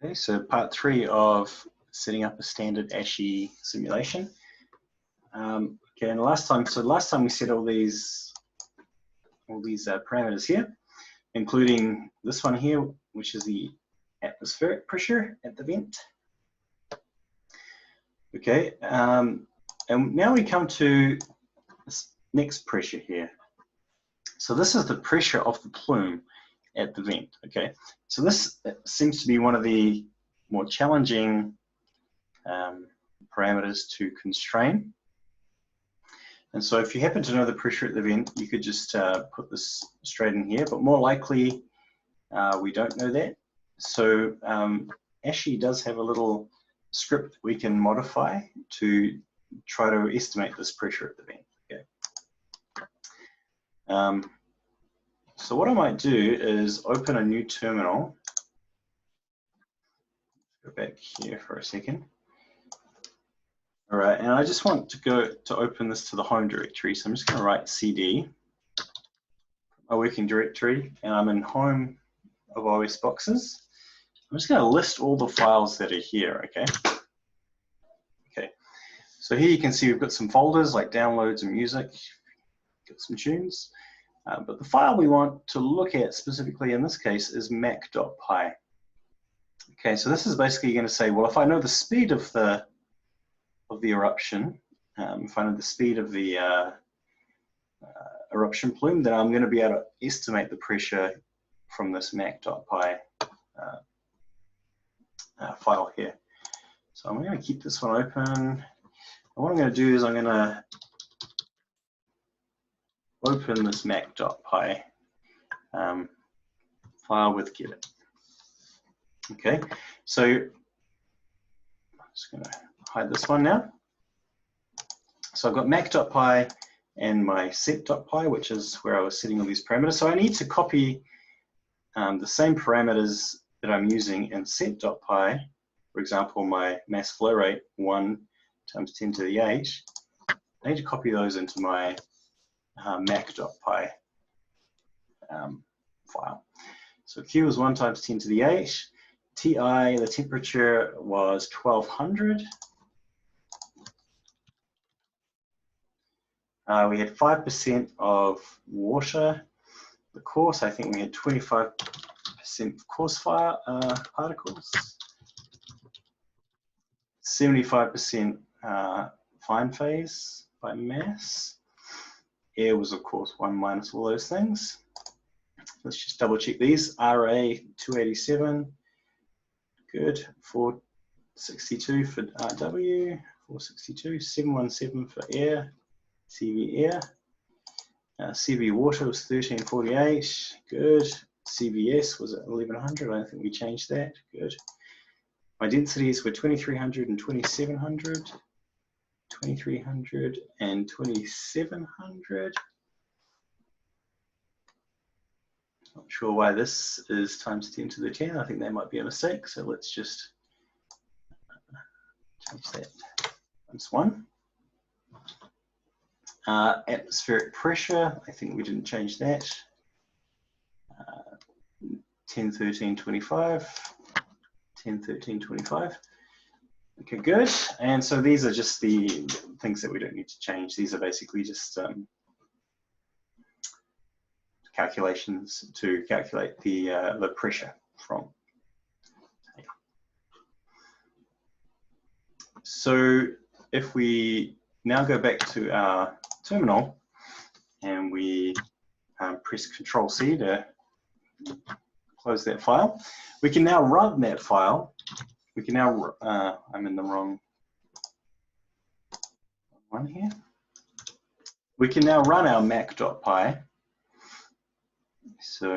Okay, so part 3 of setting up a standard ASHEE simulation. Okay, and last time we set all these parameters here, including this one here, which is the atmospheric pressure at the vent. Okay, and now we come to this next pressure here. So this is the pressure of the plume at the vent. Okay, so this seems to be one of the more challenging parameters to constrain. And so if you happen to know the pressure at the vent, you could just put this straight in here, but more likely we don't know that. So ASHEE does have a little script we can modify to try to estimate this pressure at the vent. Okay. So what I might do is open a new terminal. Go back here for a second. All right, and I just want to open this to the home directory. So I'm just going to write CD, my working directory, and I'm in home of OS boxes. I'm just going to list all the files that are here. Okay. Okay. So here you can see we've got some folders like downloads and music, got some tunes. But the file we want to look at specifically in this case is mac.py. Okay, so this is basically going to say, well, if I know the speed of the eruption, if I know the speed of the eruption plume, then I'm going to be able to estimate the pressure from this mac.py file here. So I'm going to keep this one open. And what I'm going to do is I'm going to open this mac.py file with Git. Okay, so I'm just going to hide this one now. So I've got mac.py and my set.py, which is where I was setting all these parameters. So I need to copy the same parameters that I'm using in set.py. For example, my mass flow rate 1 times 10 to the 8. I need to copy those into my mac.py file. So Q was 1 times 10 to the 8. TI, the temperature was 1200. We had 5% of water. The coarse, I think we had 25% coarse particles. 75% fine phase by mass. Air was, of course, 1 minus all those things. Let's just double check these. RA 287, good. 462 for RW, 462, 717 for air, CV air. CV water was 1348, good. CVS was at 1100, I don't think we changed that, good. My densities were 2300 and 2700, 2300 and 2700. Not sure why this is times 10 to the 10. I think that might be a mistake. So let's just change that times 1. Atmospheric pressure, I think we didn't change that. 10, 13, 25. 10, 13, 25. Okay, good. And so these are just the things that we don't need to change. These are basically just calculations to calculate the pressure from. So if we now go back to our terminal and we press Control-C to close that file, we can now run that file. We can now, I'm in the wrong one here. We can now run our mac.py. So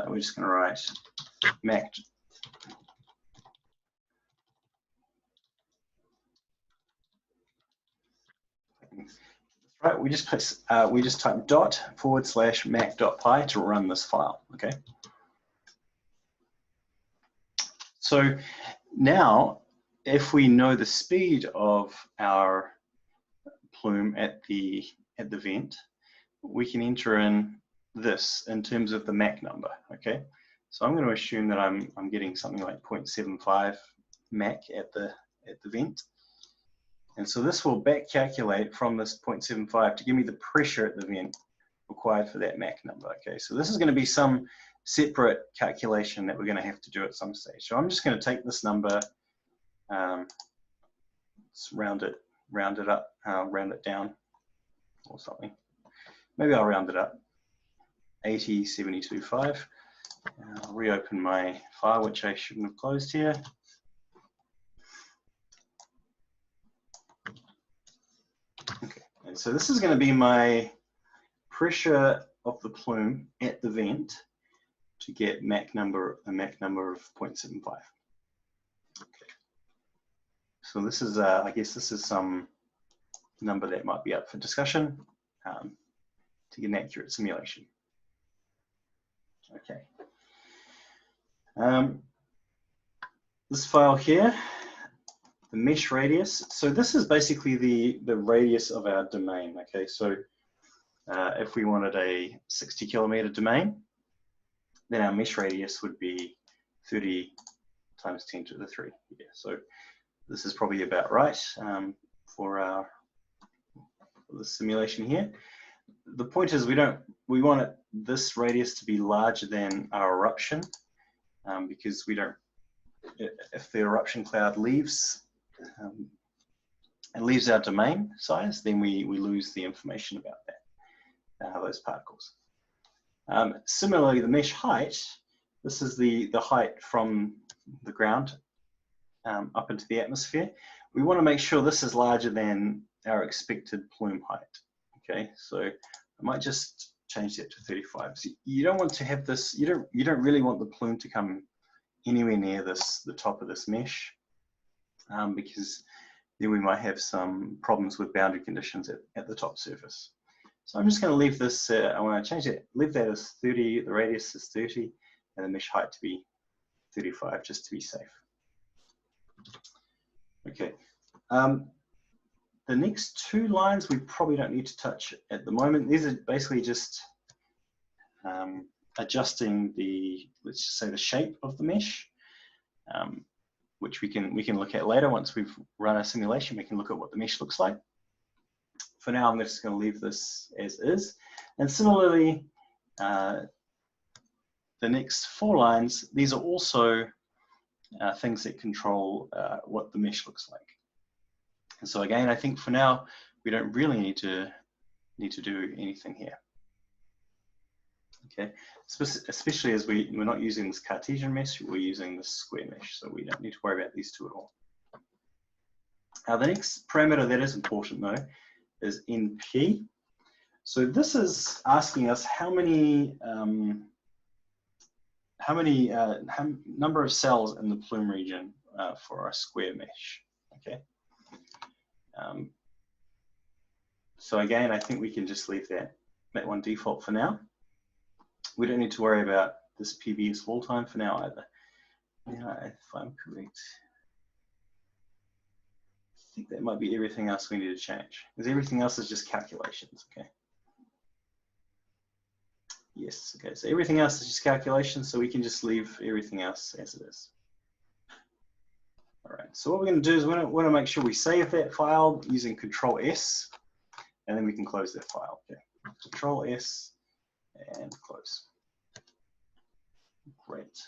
we're just going to write mac. Right, we just type /mac.py to run this file. Okay. So now, if we know the speed of our plume at the vent, we can enter in this in terms of the Mach number. Okay. So I'm going to assume that I'm getting something like 0.75 Mach at the vent. And so this will back calculate from this 0.75 to give me the pressure at the vent required for that Mach number. Okay, so this is going to be some separate calculation that we're going to have to do at some stage. So I'm just going to take this number, let's round it up, round it down or something. Maybe I'll round it up, 80.725. I'll reopen my file, which I shouldn't have closed here. Okay, and so this is going to be my pressure of the plume at the vent to get a Mach number of 0.75. Okay. So this is, I guess this is some number that might be up for discussion to get an accurate simulation. Okay. This file here, the mesh radius. So this is basically the radius of our domain. Okay, so if we wanted a 60 kilometer domain, then our mesh radius would be 30 times 10 to the 3. Yeah, so this is probably about right for the simulation here. The point is we want this radius to be larger than our eruption because we don't, if the eruption cloud leaves and leaves our domain size, then we lose the information about that, those particles. Similarly, the mesh height, this is the height from the ground up into the atmosphere. We want to make sure this is larger than our expected plume height. Okay, so I might just change that to 35. So you don't want to have this, you don't really want the plume to come anywhere near the top of this mesh because then we might have some problems with boundary conditions at the top surface. So I'm just going to leave this, I want to change it, leave that as 30, the radius is 30, and the mesh height to be 35, just to be safe. Okay. The next two lines we probably don't need to touch at the moment. These are basically just adjusting the, let's just say, the shape of the mesh, which we can look at later. Once we've run a simulation, we can look at what the mesh looks like. For now, I'm just going to leave this as is. And similarly, the next 4 lines, these are also things that control what the mesh looks like. And so again, I think for now, we don't really need to do anything here. Okay, especially as we're not using this Cartesian mesh, we're using this square mesh, so we don't need to worry about these two at all. Now, the next parameter that is important though is NP. So this is asking us how many number of cells in the plume region for our square mesh. Okay. So again, I think we can just leave that one default for now. We don't need to worry about this PB as full time for now either. Yeah, if I'm correct, I think that might be everything else we need to change, because everything else is just calculations. Okay. Yes. Okay. So everything else is just calculations, so we can just leave everything else as it is. All right, so what we're going to do is we want to make sure we save that file using Control S, and then we can close that file. Okay. Control S and close. Great.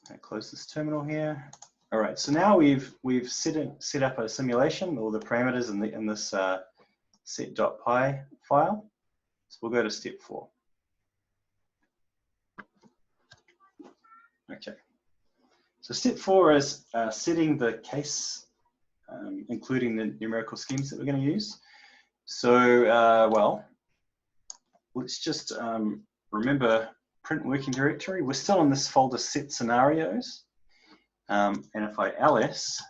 Okay, close this terminal here. All right, so now we've set up a simulation, all the parameters in this set.py file. So we'll go to step 4. Okay. So step 4 is setting the case, including the numerical schemes that we're going to use. So, well, let's just remember print working directory. We're still in this folder set scenarios. And if I ls,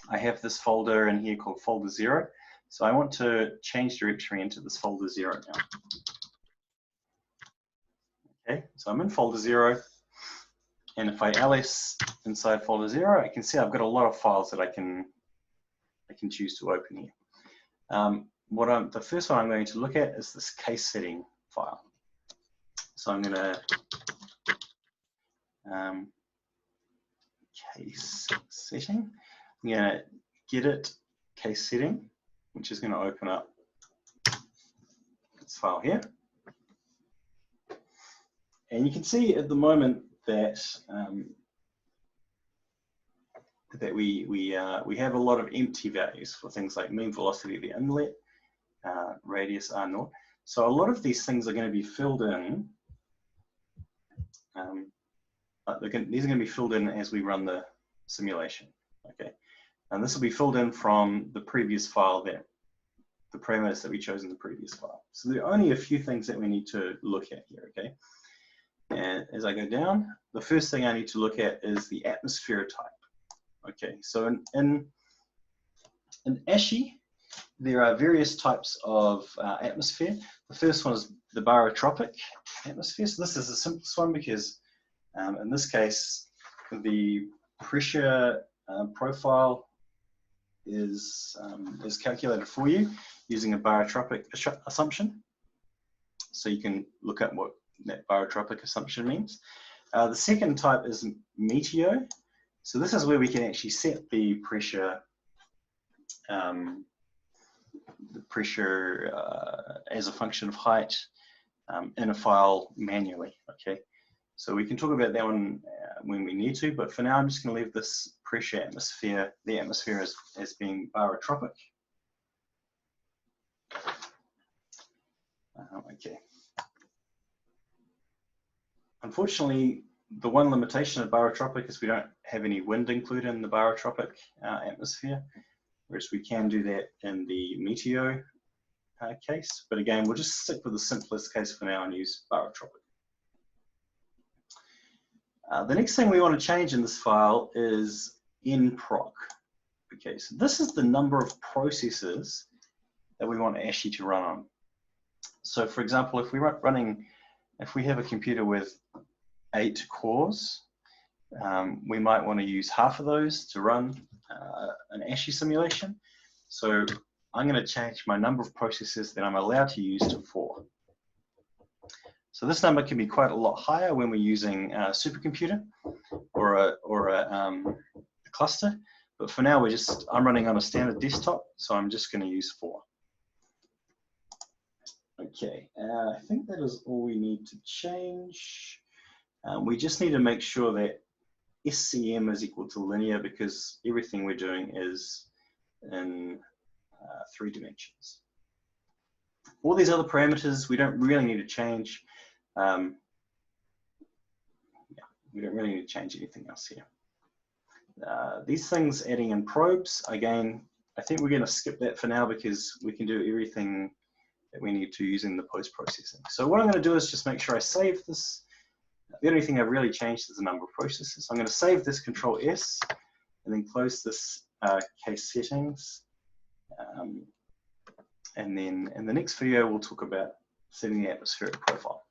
I have this folder in here called folder 0. So I want to change directory into this folder 0 now. Okay, so I'm in folder 0. And if I ls inside folder 0, I can see I've got a lot of files that I can choose to open here. The first one I'm going to look at is this case setting file. So I'm going to case setting. I'm going to get it case setting, which is going to open up this file here. And you can see at the moment that we have a lot of empty values for things like mean velocity of the inlet, radius R0. So a lot of these things are going to be filled in. These are going to be filled in as we run the simulation. Okay, and this will be filled in from the previous file there, the parameters that we chose in the previous file. So there are only a few things that we need to look at here. Okay, and as I go down, the first thing I need to look at is the atmosphere type. Okay, so in ASHEE, there are various types of atmosphere. The first one is the barotropic atmosphere. So this is the simplest one because in this case, the pressure profile is calculated for you using a barotropic assumption. So you can look up what that barotropic assumption means. The second type is meteo. So this is where we can actually set the pressure as a function of height in a file manually. Okay, so we can talk about that one when we need to, but for now I'm just going to leave this pressure atmosphere, the atmosphere as being barotropic. Okay. Unfortunately, the one limitation of barotropic is we don't have any wind included in the barotropic atmosphere, whereas we can do that in the meteo case. But again, we'll just stick with the simplest case for now and use barotropic. The next thing we want to change in this file is nproc. Okay, so this is the number of processes that we want ASHEE to run on. So for example, if we have a computer with 8 cores, we might want to use half of those to run an ASHEE simulation. So I'm going to change my number of processes that I'm allowed to use to 4. So this number can be quite a lot higher when we're using a supercomputer or a cluster. But for now, I'm running on a standard desktop, so I'm just going to use 4. Okay, I think that is all we need to change. We just need to make sure that SCM is equal to linear because everything we're doing is in 3 dimensions. All these other parameters we don't really need to change. We don't really need to change anything else here. These things adding in probes, again, I think we're going to skip that for now because we can do everything that we need to using the post-processing. So what I'm going to do is just make sure I save this. The only thing I've really changed is the number of processes. So I'm going to save this, Control S, and then close this case settings. And then in the next video, we'll talk about setting the atmospheric profile.